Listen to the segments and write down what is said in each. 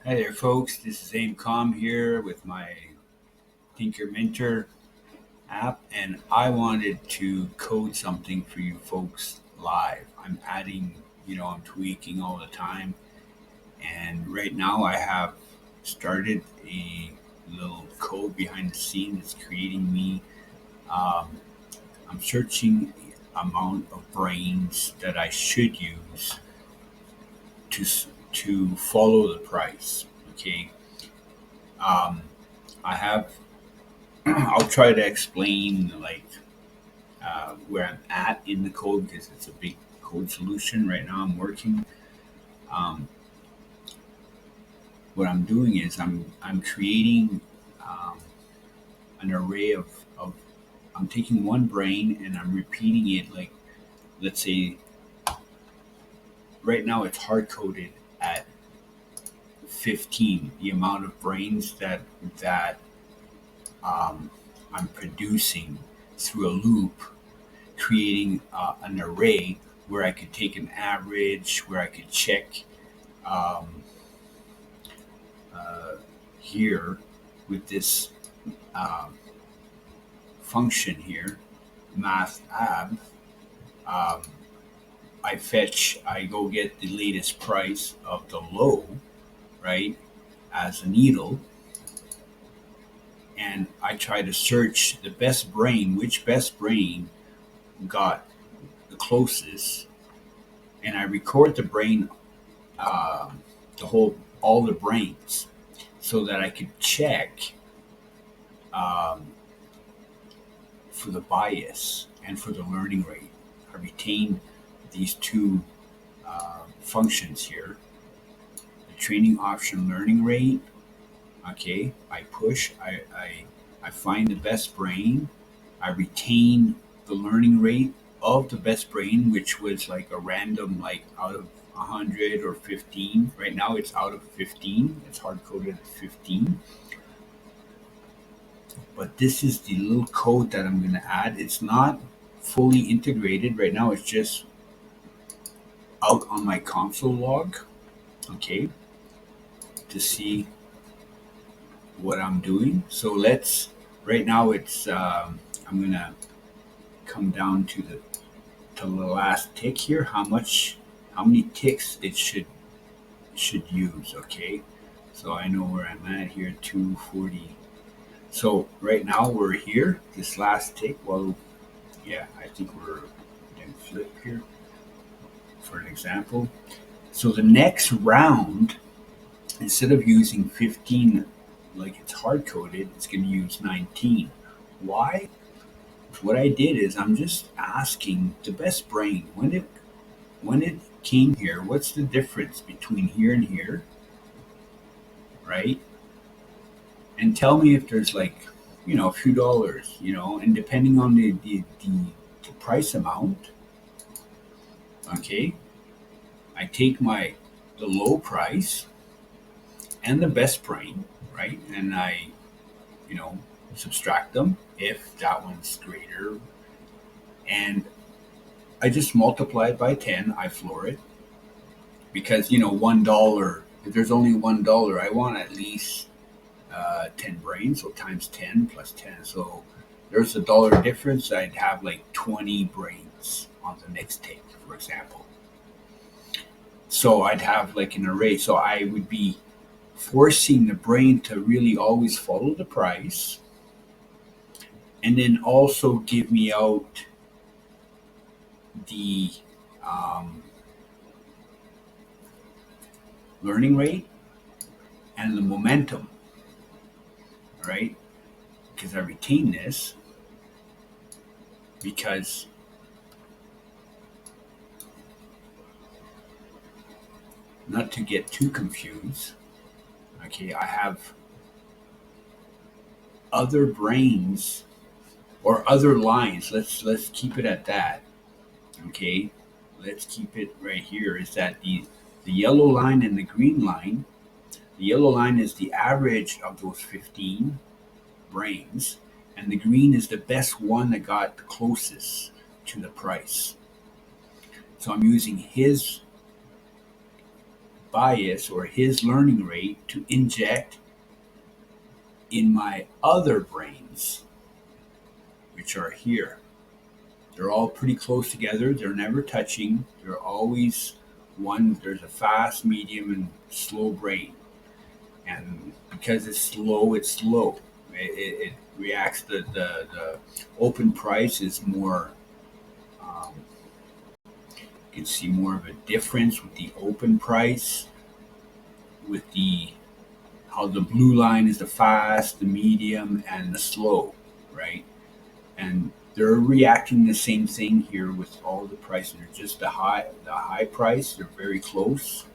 Hi there, folks. This is Aimcom here with my Tinker Minter app, and I wanted to code something for you folks live. I'm adding, I'm tweaking all the time, and right now I have started a little code behind the scenes that's creating me. Um, I'm searching the amount of brains that I should use to follow the price. Okay. Um, I have I'll try to explain where I'm at in the code because it's a big code solution right now. I'm working. Um, what I'm doing is I'm creating um, an array of I'm taking one brain and I'm repeating it like let's say right now it's hard coded at 15 the amount of brains that um, I'm producing through a loop creating an array where I could take an average, where I could check um, uh, here with this um, function here, math ab. Um, I go get the latest price of the low, right, as a needle, and I try to search the best brain, which best brain got the closest, and I record the brain um, the whole all the brains so that I could check um, for the bias and for the learning rate. I retain these two functions here: the training option learning rate. Okay, I push, I find the best brain, I retain the learning rate of the best brain, which was like a random, like out of 100 or 15. Right now it's out of 15. It's hard coded at 15. But this is the little code that I'm going to add. It's not fully integrated. Right now it's just out on my console log, okay, to see what I'm doing. So right now I'm going to come down to the last tick here, how many ticks it should use, okay? So I know where I'm at here, 240. So right now we're here, this last tick. Well, yeah, I think we're going to flip here for an example. So the next round, instead of using 15 like it's hard coded, it's going to use 19. Why? What I did is I'm just asking the best brain when it came here, what's the difference between here and here, right? And tell me if there's like, a few dollars, and depending on the price amount, okay, I take the low price and the best brain, right? And I, you know, subtract them if that one's greater. And I just multiply it by 10, I floor it because, $1, if there's only $1, I want at least 10 brains, so times 10 plus 10. So there's a dollar difference. I'd have like 20 brains on the next take, for example. So I'd have like an array. So I would be forcing the brain to really always follow the price and then also give me out the um, learning rate and the momentum, right? Because I retain this because not to get too confused, okay, I have other brains or other lines. Let's keep it at that. Okay, let's keep it right here. Is that the yellow line and the green line? The yellow line is the average of those 15 brains, and the green is the best one that got the closest to the price. So I'm using his bias or his learning rate to inject in my other brains, which are here. They're all pretty close together. They're never touching. They're always one. There's a fast, medium, and slow brain. And because it's slow, it's slow. It reacts. The open price is more. Um, you can see more of a difference with the open price, with the how the blue line is the fast, the medium, and the slow, right? And they're reacting the same thing here with all the prices. They're just the high price. They're very close,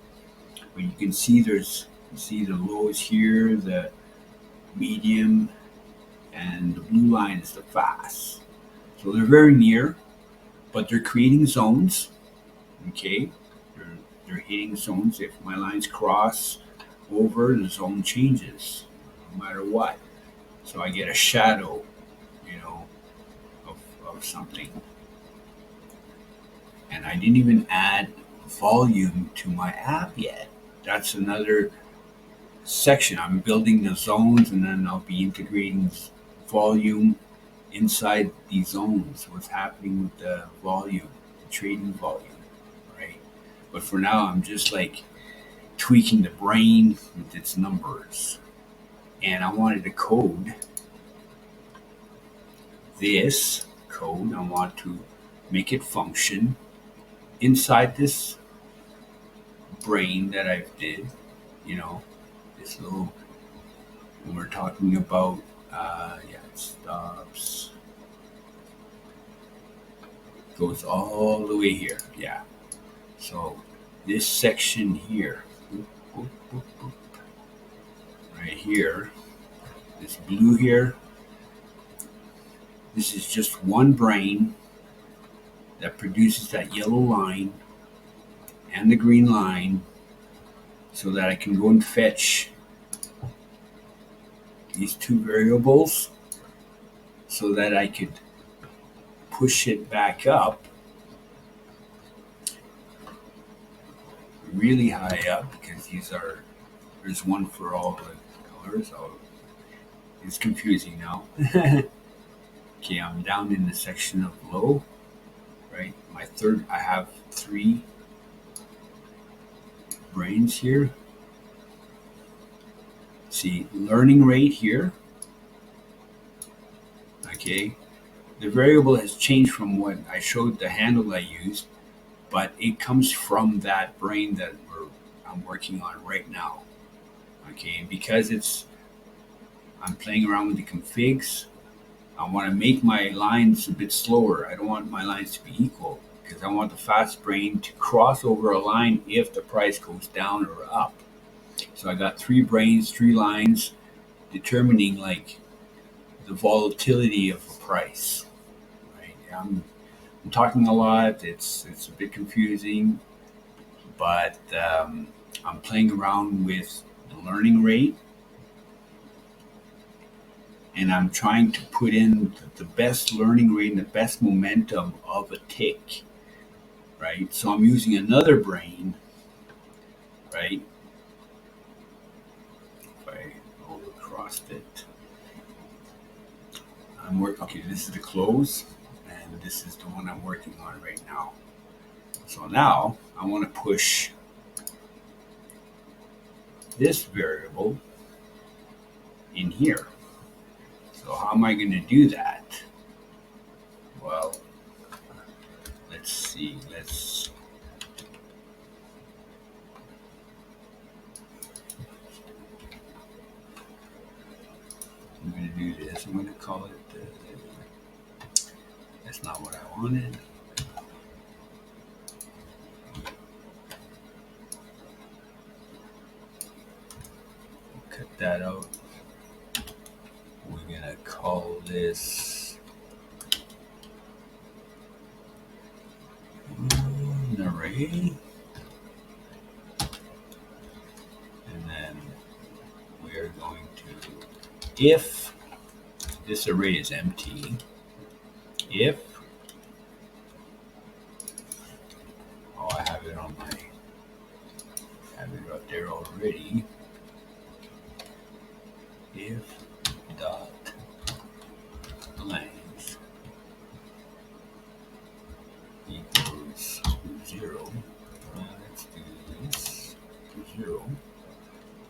but you can see you see the lows here, the medium, and the blue line is the fast. So they're very near, but they're creating zones. Okay, they're hitting zones. If my lines cross over, the zone changes, no matter what. So I get a shadow, you know, of something. And I didn't even add volume to my app yet. That's another section. I'm building the zones, and then I'll be integrating volume inside these zones. What's happening with the volume, the trading volume, right? But for now, I'm just like tweaking the brain with its numbers. And I wanted to code this code. I want to make it function inside this brain that I did, you know, this little, when we're talking about, yeah, it stops, goes all the way here, yeah. So this section here, right here, this blue here, this is just one brain that produces that yellow line and the green line so that I can go and fetch these two variables so that I could push it back up really high up, because there's one for all the colors. Oh, it's confusing now. Okay, I'm down in the section of low, right? I have three brains here. See, learning rate here. Okay, the variable has changed from what I showed the handle I used, but it comes from that brain that I'm working on right now. Okay, because I'm playing around with the configs. I want to make my lines a bit slower. I don't want my lines to be equal, because I want the fast brain to cross over a line if the price goes down or up. So I got three brains, three lines determining like the volatility of a price. Right? I'm talking a lot. It's a bit confusing, but I'm playing around with the learning rate, and I'm trying to put in the best learning rate and the best momentum of a tick, right? So I'm using another brain, right? If I go across it, okay, this is the close, and this is the one I'm working on right now. So now I want to push this variable in here. So how am I going to do that? Well, let's see. I'm going to do this. I'm going to call it. That's not what I wanted. Cut that out. We're going to call this an array. And then we're going to, if this array is empty, if, I have it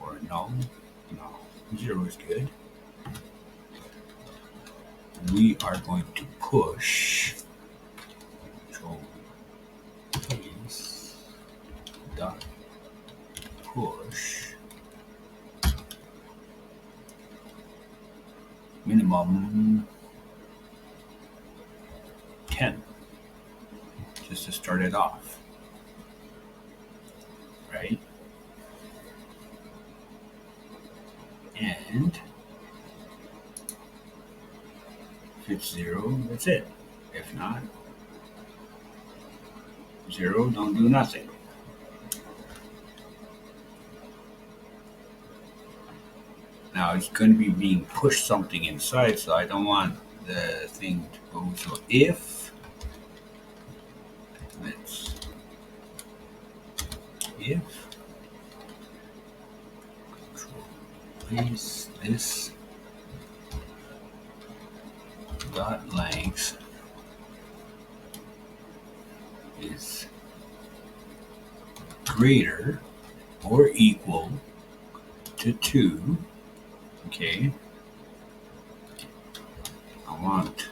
or no, 0 is good. We are going to push control base dot push minimum 10 just to start it off, right? And if it's 0, that's it. If not, 0, don't do nothing. Now it's going to be being pushed something inside, so I don't want the thing to go. So if control base this dot length is greater or equal to 2, okay, I want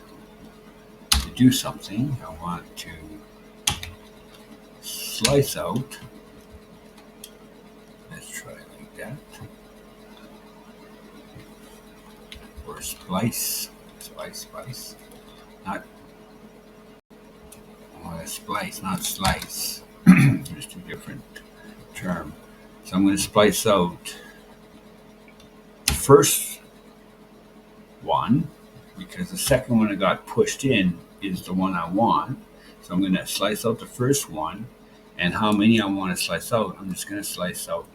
to do something. I want to slice out. Let's try like that. Or splice. Not splice, not slice. There's two different terms. So I'm going to splice out the first one because the second one that got pushed in is the one I want. So I'm going to slice out the first one, and how many I want to slice out, I'm just going to slice out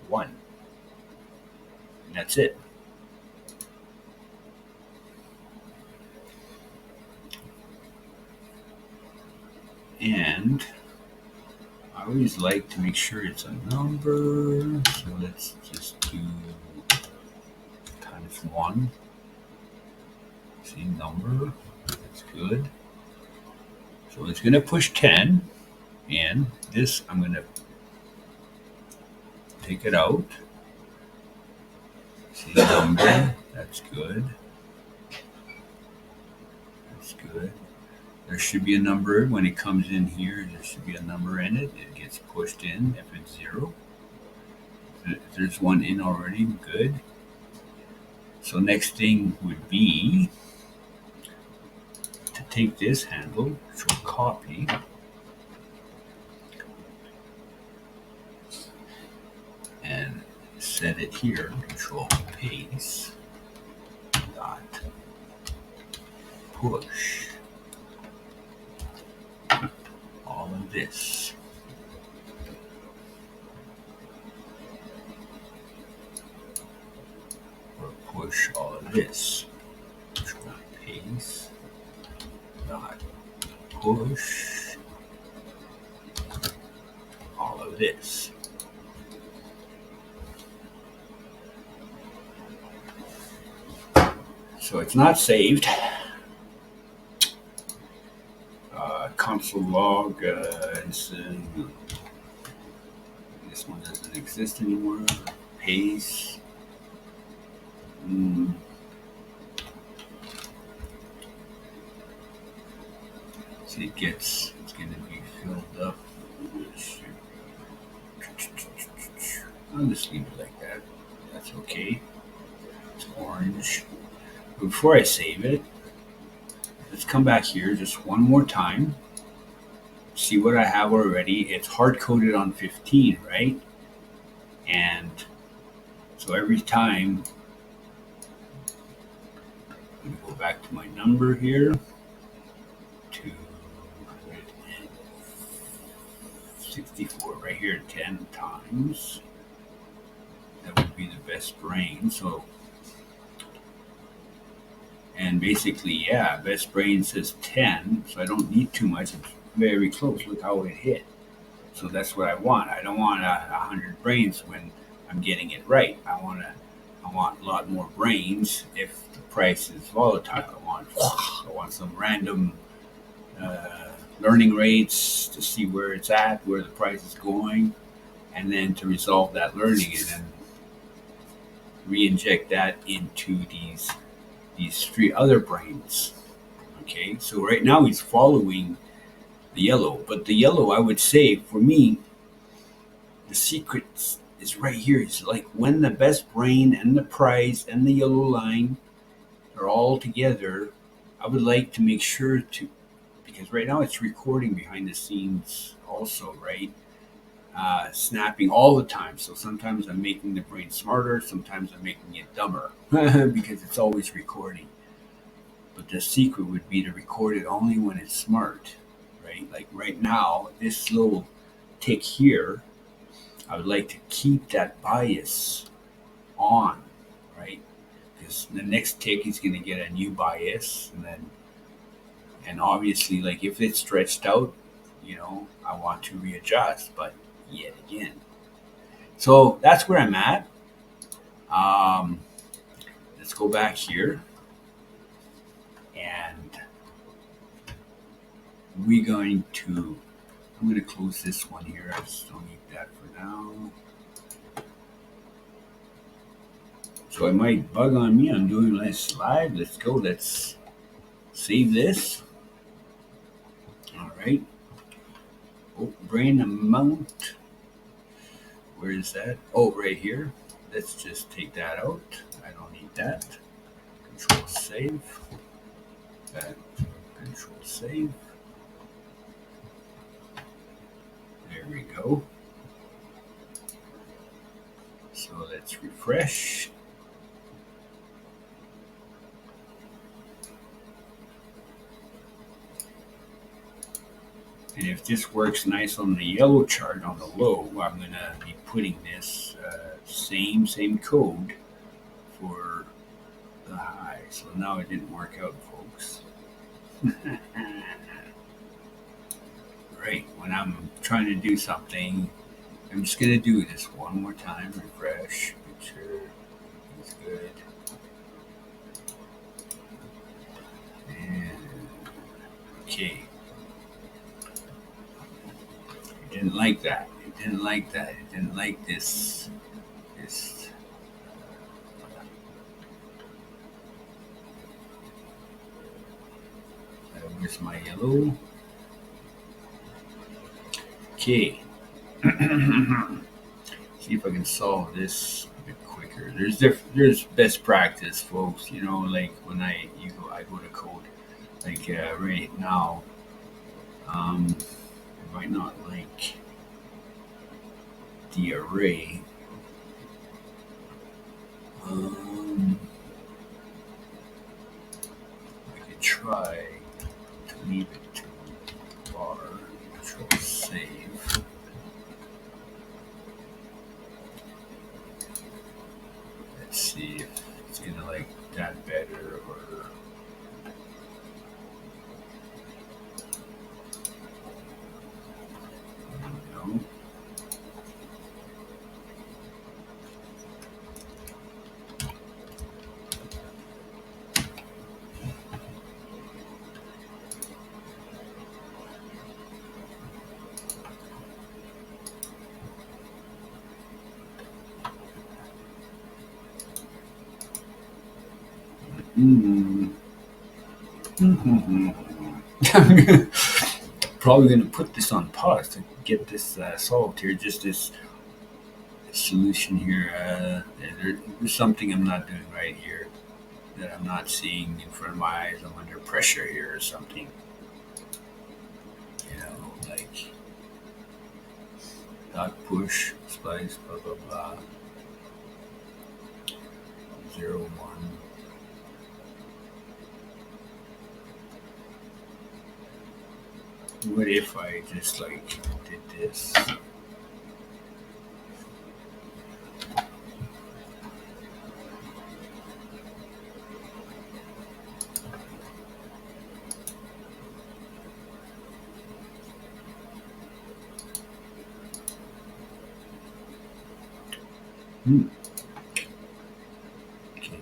1. And that's it. And I always like to make sure it's a number. So let's just do times 1. See, number. That's good. So it's going to push 10. And this, I'm going to take it out. See, number. That's good. That's good. There should be a number when it comes in here. There should be a number in it. It gets pushed in if it's 0. If there's one in already, good. So next thing would be to take this handle, which will copy, and set it here, control paste, dot push all of this. Or push all of this. Control paste, dot push all of this. So it's not saved. Console log, this one doesn't exist anymore. Paste. So it's going to be filled up. I'll just leave it like that. That's okay. It's orange. Before I save it, let's come back here just one more time. See what I have already. It's hard coded on 15, right? And so every time, let me go back to my number here. 264 right here, 10 times. That would be the best brain. So, and basically, yeah, best brain says 10, so I don't need too much. It's very close. Look how it hit. So that's what I want. I don't want 100 brains when I'm getting it right. I want a lot more brains if the price is volatile. I want some random learning rates to see where it's at, where the price is going, and then to resolve that learning and then re-inject that into these three other brains. Okay, so right now he's following the yellow, but the yellow, I would say, for me, the secret is right here. It's like when the best brain and the prize and the yellow line are all together. I would like to make sure to, because right now it's recording behind the scenes also, right? Snapping all the time. So sometimes I'm making the brain smarter, sometimes I'm making it dumber because it's always recording. But the secret would be to record it only when it's smart, right? Like right now, this little tick here, I would like to keep that bias on, right? Because the next tick is going to get a new bias, and obviously, like if it's stretched out, I want to readjust, but yet again. So that's where I'm at. Um, let's go back here, and I'm going to close this one here. I just don't need that for now. So it might bug on me. I'm doing less live. Let's go. Let's save this. All right. Oh, brain amount. Where is that? Oh, right here. Let's just take that out. I don't need that. Control save. That. Control save. There we go. So let's refresh. And if this works nice on the yellow chart on the low, I'm going to be putting this same code for the high. So now it didn't work out, folks. Right, when I'm trying to do something, I'm just going to do this one more time. Refresh, make sure it's good. And okay. It didn't like that. It didn't like that. It didn't like this. Where's my yellow? Okay. See if I can solve this a bit quicker. There's best practice, folks. Like when I go to code. Like right now, I might not like the array. I could try to leave it to bar. Control save. Let's see if it's gonna like that better or. No. Mm-hmm. I'm probably going to put this on pause to get this solved here. Just this solution here. There's something I'm not doing right here that I'm not seeing in front of my eyes. I'm under pressure here or something. Like dot push, splice, blah, blah, blah. 0, 1. What if I just like did this? Okay.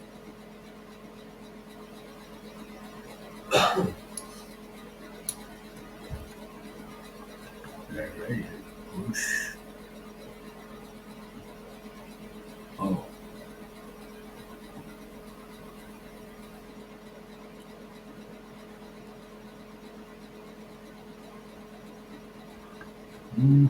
Alright, push. Oh. Oh,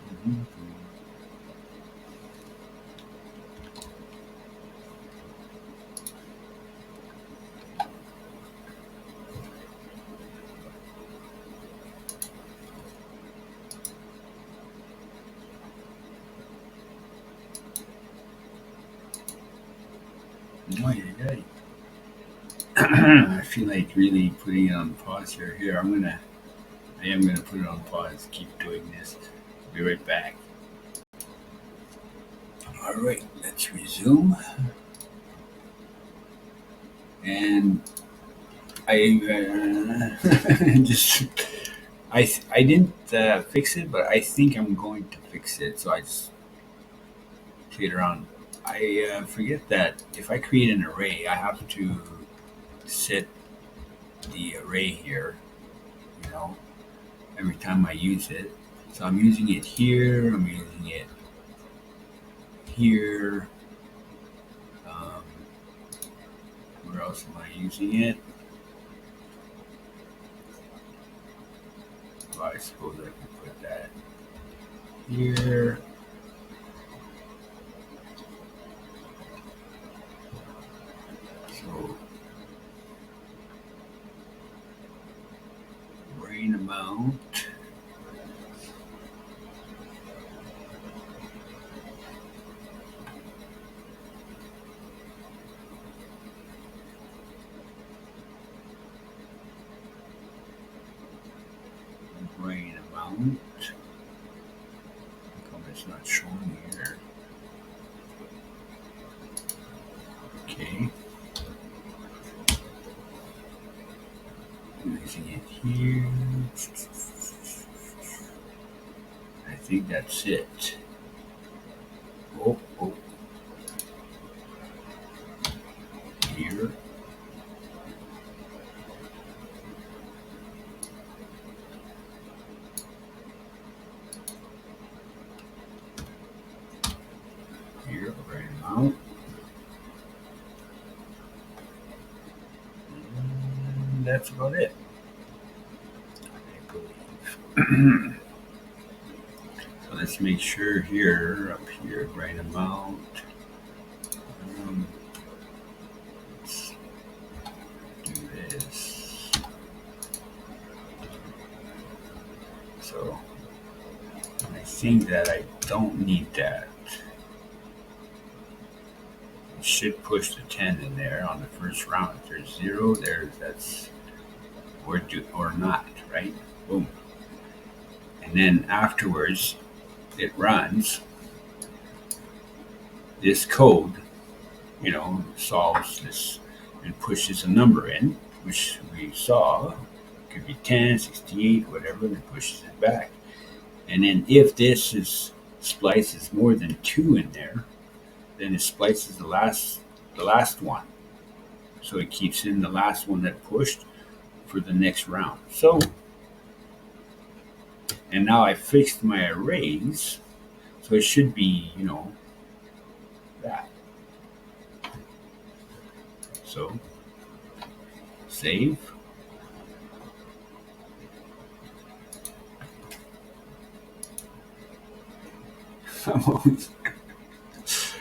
yeah, yeah. I feel like really putting it on pause here. I am gonna put it on pause. Keep doing this. Be right back. All right, let's resume. And I just I didn't fix it, but I think I'm going to fix it. So I just played around. I forget that if I create an array, I have to set the array here. You know, every time I use it. So I'm using it here. I'm using it here. Um, where else am I using it? Well, I suppose I can put that here. So rain amount. Rain amount. How come it's not showing here? Okay. Using it here. I think that's it. Oh, oh, here. Here, rain amount. And that's about it, I believe. So let's make sure here, up here, rain amount. Um, let's do this. So I think that I don't need that. It should push the 10 in there on the first round. If there's 0, that's or not, right? Boom. And then afterwards, it runs this code, solves this and pushes a number in, which we saw. It could be 10, 68, whatever, and pushes it back. And then if this splices more than 2 in there, then it splices the last one. So it keeps in the last one that pushed for the next round. So, and now I fixed my arrays, so it should be, that. So, save.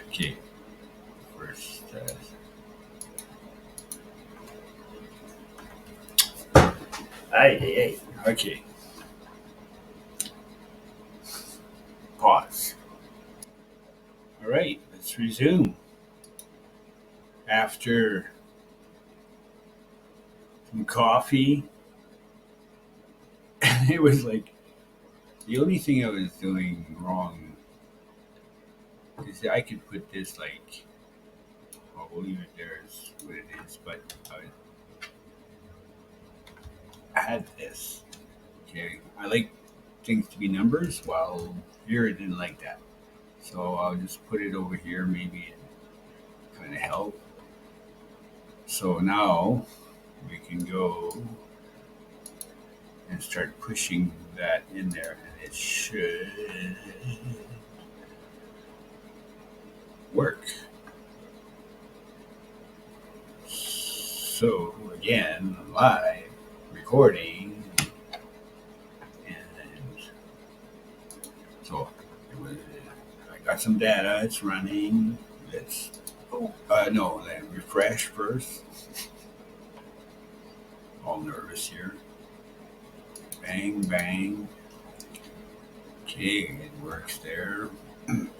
Okay, first. Hey. Okay, pause. All right, let's resume. After some coffee, it was like the only thing I was doing wrong is I could put this like, well, we'll leave it there as what it is, but I had this. Okay, I like things to be numbers. Well, here it didn't like that, so I'll just put it over here. Maybe it kind of help. So now we can go and start pushing that in there, and it should work. So again, live recording, and got some data. It's running. Let's no, then refresh first. All nervous here. Bang bang. Okay, it works there. And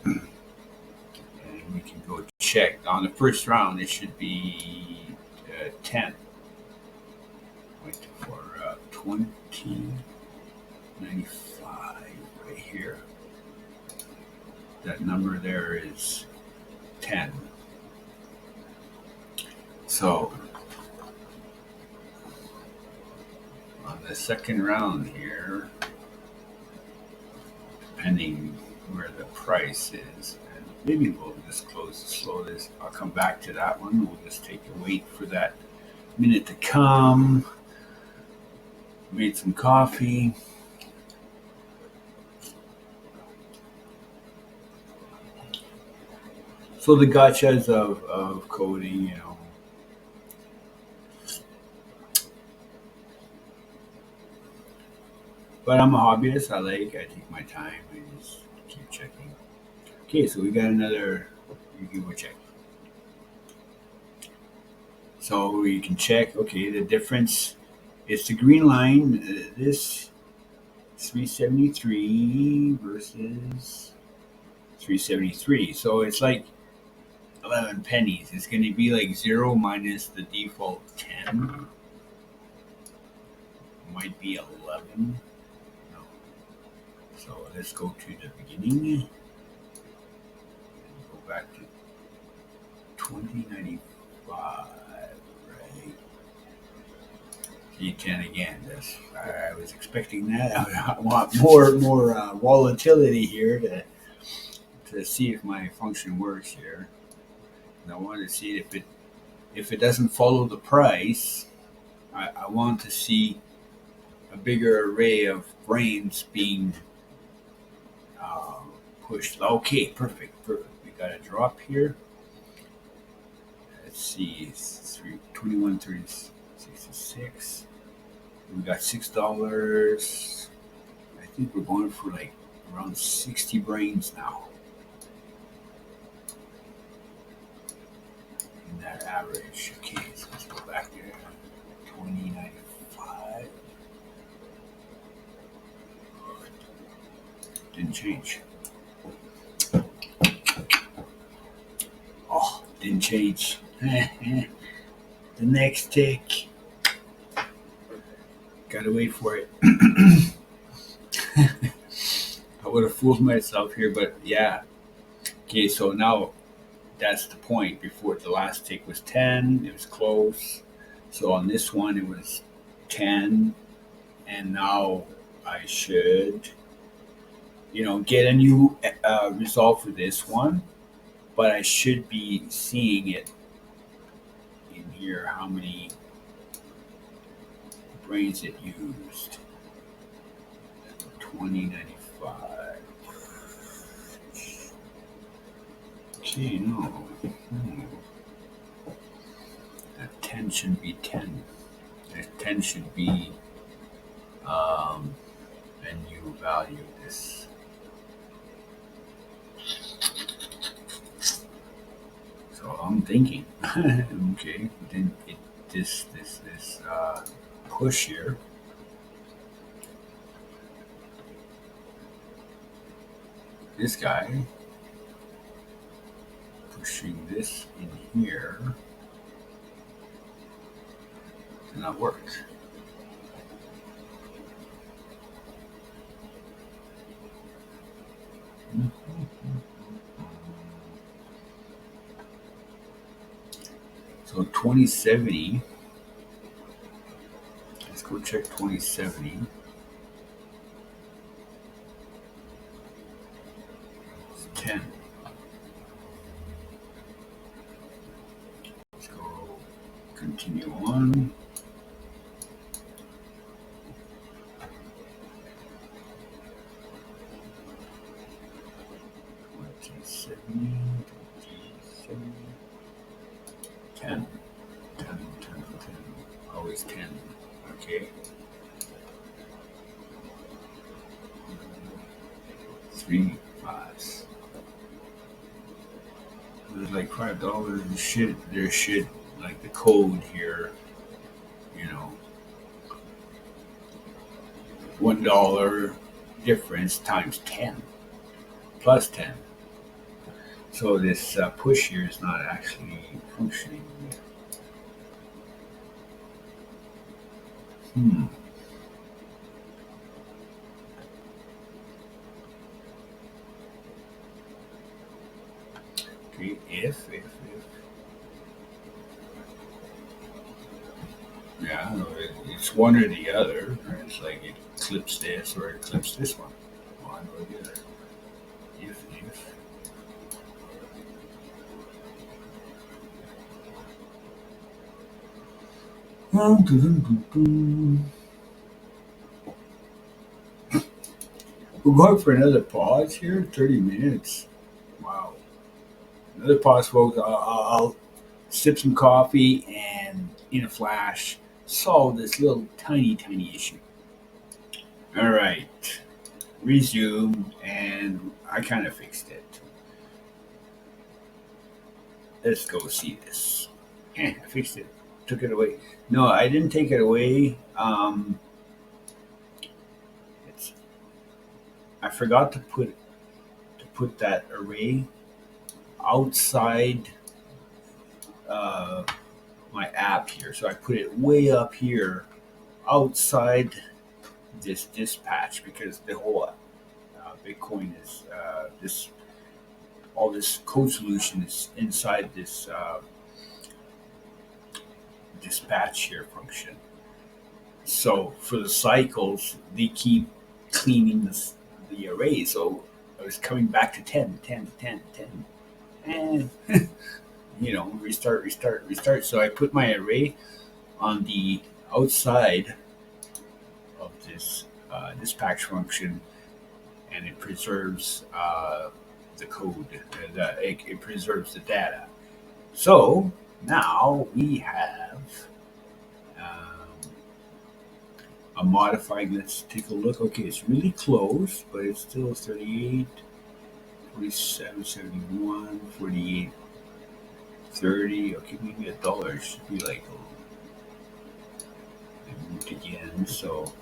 we can go check on the first round. It should be 10. Wait for 2095 right here. That number there is 10. So on the second round here, depending where the price is, and maybe we'll just slow this. I'll come back to that one. We'll just take a wait for that minute to come. Made some coffee. So the gotchas of coding, you know. But I'm a hobbyist. I take my time and just keep checking. Okay, so we got another. You can go check. So you can check. Okay, the difference. It's the green line. This 373 versus 373. So it's like 11 pennies. It's going to be like 0 minus the default 10. Might be 11. No. So let's go to the beginning. And go back to 2095, right? E10 again. I was expecting that. I want more volatility here to see if my function works here. And I want to see if it doesn't follow the price. I want to see a bigger array of brains being pushed. Okay, perfect. We got a drop here. Let's see, it's 21.66. We got $6. I think we're going for like around 60 brains now. In that average. Okay, so let's go back there. 2095. Didn't change. Oh, didn't change. The next tick. Gotta wait for it. I would have fooled myself here, but yeah. Okay, so now that's the point. Before the last tick was 10, it was close. So on this one, it was 10, and now I should, get a new result for this one, but I should be seeing it in here how many brains it used. 2095. Okay, no. That 10 should be 10. That 10 should be a new value. This. So I'm thinking, okay, then this push here. This guy pushing this in here did not work. So 2070. Let's go check 2070. It's 10. Let's go continue on. 2070. 10. 10. Always 10. Okay. 3 5s. $25. There should, like the code here, you know, $1 difference times 10 plus 10. So this push here is not actually functioning. Hmm. Okay, if. Yeah, it's one or the other. Or it's like it clips this or it clips this one. One or the other. If. We're going for another pause here. 30 minutes. Wow. Another pause, folks. I'll sip some coffee and, in a flash, solve this little tiny issue. All right. Resume, and I kind of fixed it. Let's go see this. I fixed it. Took it away. No, I didn't take it away. It's I forgot to put that array outside uh, my app here. So I put it way up here outside this dispatch because the whole Bitcoin is this all this code solution is inside this dispatch here function. So for the cycles, they keep cleaning the array. So I was coming back to 10, 10, 10, 10. And, restart. So I put my array on the outside of this dispatch function, and it preserves the code. It preserves the data. So now we have a modifying. Let's take a look. Okay, it's really close, but it's still 38, 47, 71, 48, 30. Okay, maybe $1 should be like it moved again. So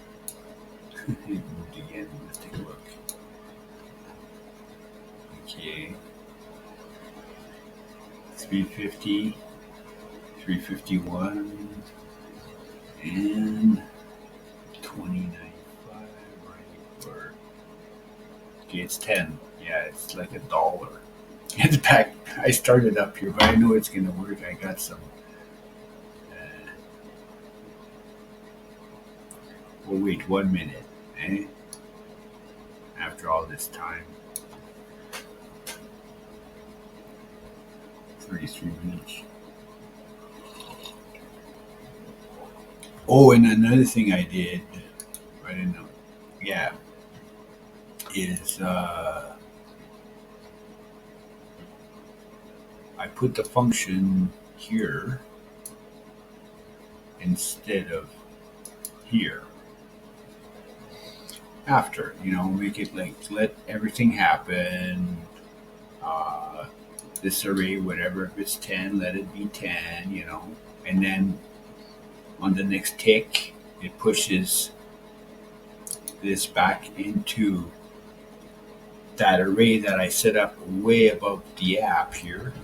it moved again. Let's take a look. Okay, 350, 351, and 2095. Right? Or okay, it's 10. Yeah, it's like $1. It's back. I started up here, but I know it's gonna work. I got some. We'll wait 1 minute. Eh? After all this time, 33 minutes. Oh, and another thing I did, I didn't know. Yeah, is I put the function here instead of here. After, make it like let everything happen. Uh, this array, whatever, if it's 10, let it be 10, and then on the next tick, it pushes this back into that array that I set up way above the app here.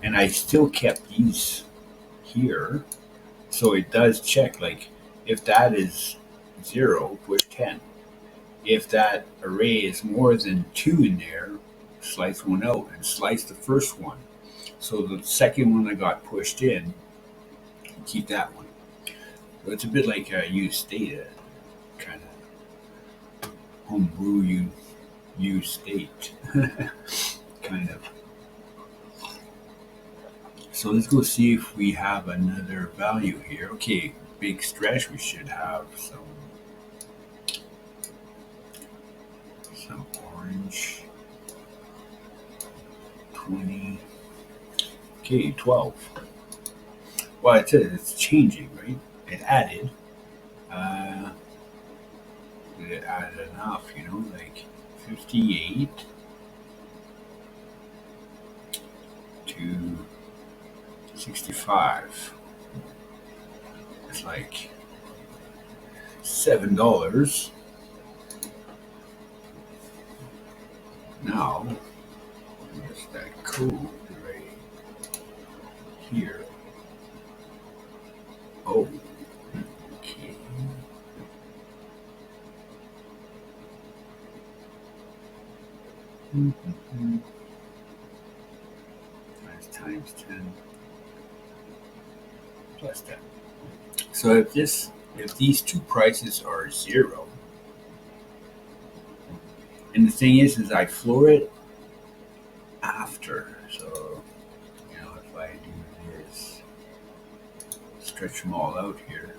And I still kept these here. So it does check, like, if that is 0, push 10. If that array is more than 2 in there, slice one out and slice the first one. So the second one that got pushed in, keep that one. So it's a bit like use data, kind of homebrew use state, kind of. So let's go see if we have another value here. Okay, big stretch. We should have some orange. 20. Okay, 12. Well, it's changing, right? It added. Uh, it added enough, like 58 to 65. It's like $7. Now, where's that code right here? Oh, okay. Mm-hmm. That's times 10 plus 10. So if these two prices are zero, and the thing is I floor it after. So if I do this, stretch them all out here.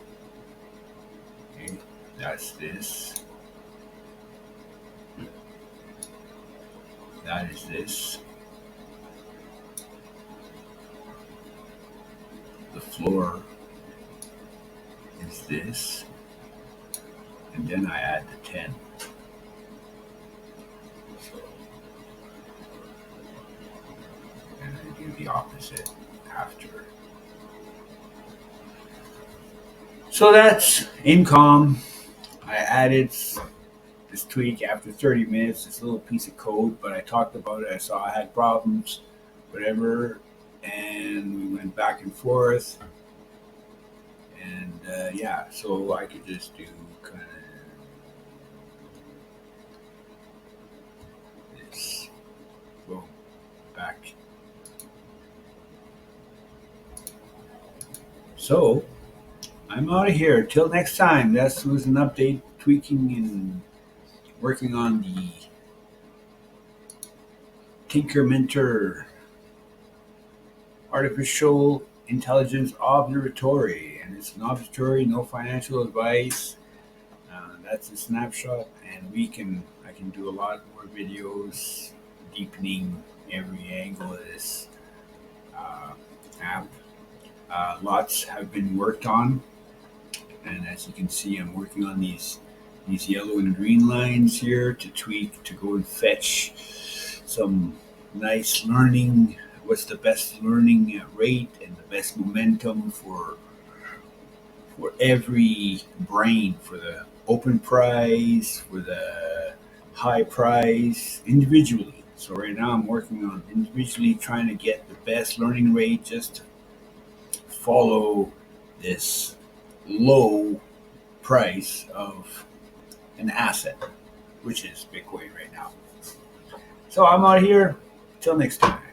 Okay, that's this. That is this. The floor is this, and then I add the 10. So, and I do the opposite after. So that's income. I added this tweak after 30 minutes, this little piece of code, but I talked about it. I saw I had problems, whatever, and we went back and forth. And yeah, so I could just do kind of this. Boom, back. So I'm out of here. Till next time. That was an update, tweaking and working on the Tinkerminter Artificial Intelligence Observatory. And it's an observatory, no financial advice. That's a snapshot, and I can do a lot more videos deepening every angle of this app. Lots have been worked on, and as you can see, I'm working on these yellow and green lines here to tweak, to go and fetch some nice learning. What's the best learning rate and the best momentum for every brain, for the open prize, for the high prize, individually. So right now I'm working on individually trying to get the best learning rate, just to follow this low price of an asset, which is Bitcoin right now. So I'm out of here. Till next time.